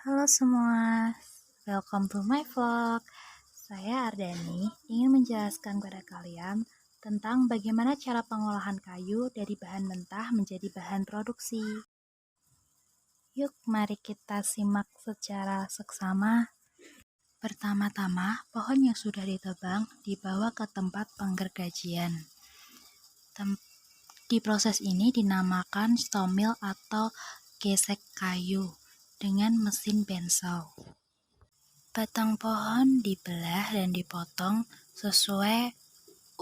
Halo semua, welcome to my vlog. Saya Ardani ingin menjelaskan kepada kalian tentang bagaimana cara pengolahan kayu dari bahan mentah menjadi bahan produksi. Yuk, mari kita simak secara seksama. Pertama-tama, pohon yang sudah ditebang dibawa ke tempat penggergajian. Di proses ini dinamakan sawmill atau gesek kayu dengan mesin bensau. Batang pohon dibelah dan dipotong sesuai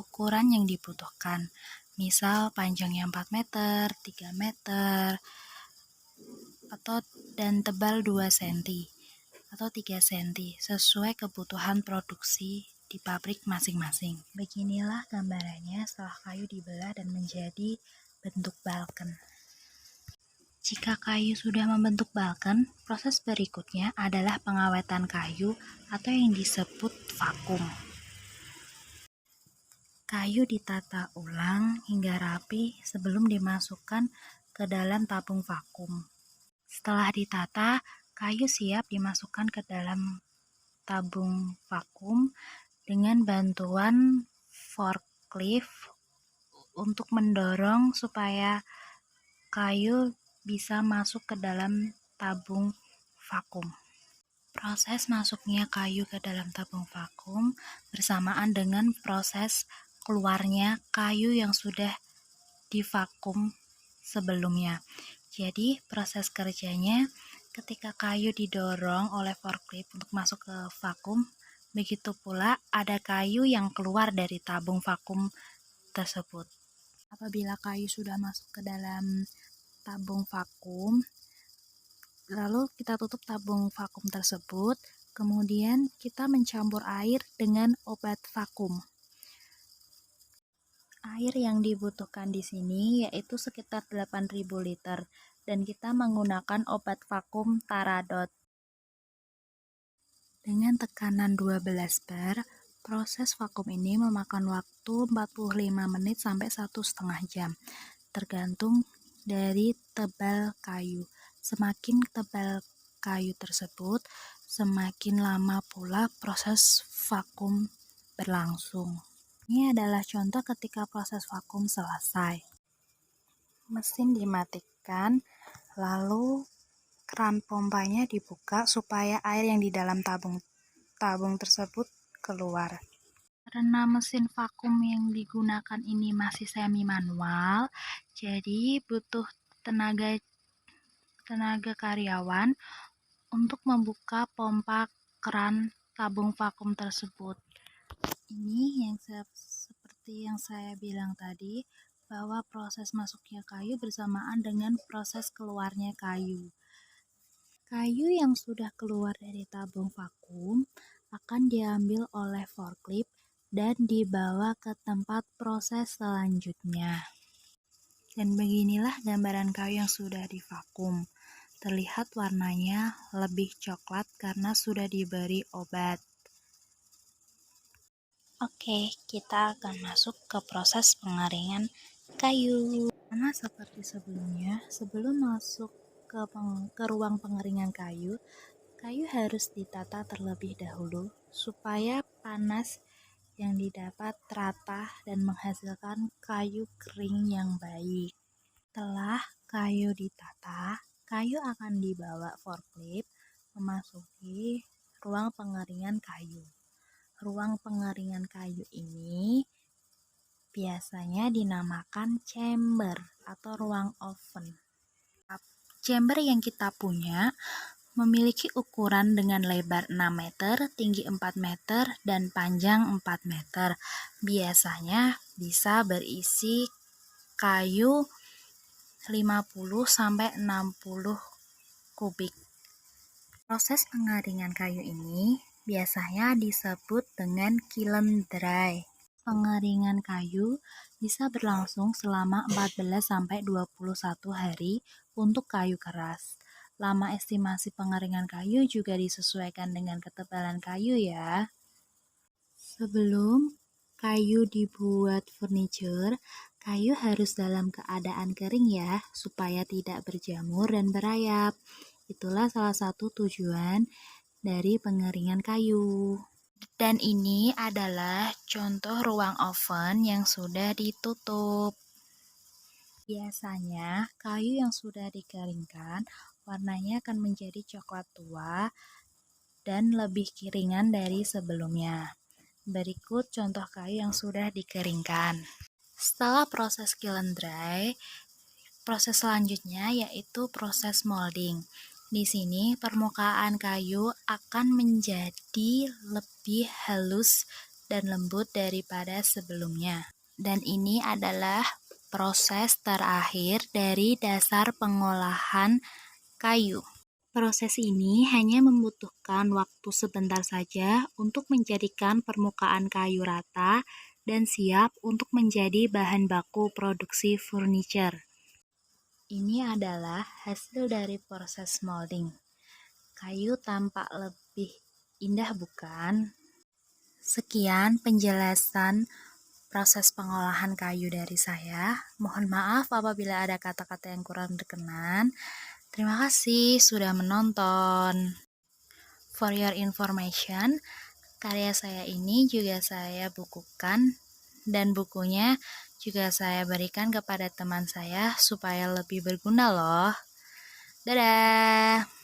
ukuran yang dibutuhkan. Misal panjangnya 4 meter, 3 meter, dan tebal 2 cm atau 3 cm sesuai kebutuhan produksi di pabrik masing-masing. Beginilah gambarannya setelah kayu dibelah dan menjadi bentuk balken. Jika kayu sudah membentuk balken, proses berikutnya adalah pengawetan kayu atau yang disebut vakum. Kayu ditata ulang hingga rapi sebelum dimasukkan ke dalam tabung vakum. Setelah ditata, kayu siap dimasukkan ke dalam tabung vakum dengan bantuan forklift untuk mendorong supaya kayu bisa masuk ke dalam tabung vakum. Proses masuknya kayu ke dalam tabung vakum bersamaan dengan proses keluarnya kayu yang sudah divakum sebelumnya. Jadi proses kerjanya ketika kayu didorong oleh forklift untuk masuk ke vakum, begitu pula ada kayu yang keluar dari tabung vakum tersebut. Apabila kayu sudah masuk ke dalam tabung vakum, lalu kita tutup tabung vakum tersebut, kemudian kita mencampur air dengan obat vakum. Air yang dibutuhkan di sini yaitu sekitar 8.000 liter dan kita menggunakan obat vakum Taradot. Dengan tekanan 12 bar, proses vakum ini memakan waktu 45 menit sampai 1,5 jam, tergantung dari tebal kayu. Semakin tebal kayu tersebut, semakin lama pula proses vakum berlangsung. Ini adalah contoh ketika proses vakum selesai. Mesin dimatikan, lalu keran pompanya dibuka supaya air yang di dalam tabung tersebut keluar. Karena mesin vakum yang digunakan ini masih semi manual, jadi butuh tenaga karyawan untuk membuka pompa keran tabung vakum tersebut. Ini yang seperti yang saya bilang tadi, bahwa proses masuknya kayu bersamaan dengan proses keluarnya kayu. Kayu yang sudah keluar dari tabung vakum akan diambil oleh forklift dan dibawa ke tempat proses selanjutnya. Dan beginilah gambaran kayu yang sudah divakum. Terlihat warnanya lebih coklat karena sudah diberi obat. Oke, kita akan masuk ke proses pengeringan kayu. Sama seperti sebelumnya, sebelum masuk ke ruang pengeringan kayu, kayu harus ditata terlebih dahulu supaya panas yang didapat rata dan menghasilkan kayu kering yang baik. Setelah kayu ditata, kayu akan dibawa forklift memasuki ruang pengeringan kayu. Ruang pengeringan kayu ini biasanya dinamakan chamber atau ruang oven. Chamber yang kita punya memiliki ukuran dengan lebar 6 meter, tinggi 4 meter, dan panjang 4 meter. Biasanya bisa berisi kayu 50-60 kubik. Proses pengeringan kayu ini biasanya disebut dengan kiln dry. Pengeringan kayu bisa berlangsung selama 14-21 hari untuk kayu keras. Lama estimasi pengeringan kayu juga disesuaikan dengan ketebalan kayu ya. Sebelum kayu dibuat furniture, kayu harus dalam keadaan kering ya, supaya tidak berjamur dan berayap. Itulah salah satu tujuan dari pengeringan kayu. Dan ini adalah contoh ruang oven yang sudah ditutup. Biasanya, kayu yang sudah dikeringkan warnanya akan menjadi coklat tua dan lebih ringan dari sebelumnya. Berikut contoh kayu yang sudah dikeringkan. Setelah proses kiln dry, proses selanjutnya yaitu proses molding. Di sini permukaan kayu akan menjadi lebih halus dan lembut daripada sebelumnya. Dan ini adalah proses terakhir dari dasar pengolahan kayu. Proses ini hanya membutuhkan waktu sebentar saja untuk menjadikan permukaan kayu rata dan siap untuk menjadi bahan baku produksi furniture. Ini adalah hasil dari proses molding. Kayu tampak lebih indah, bukan? Sekian penjelasan proses pengolahan kayu dari saya. Mohon maaf apabila ada kata-kata yang kurang berkenan. Terima kasih sudah menonton. For your information, karya saya ini juga saya bukukan dan bukunya juga saya berikan kepada teman saya supaya lebih berguna loh. Dadah!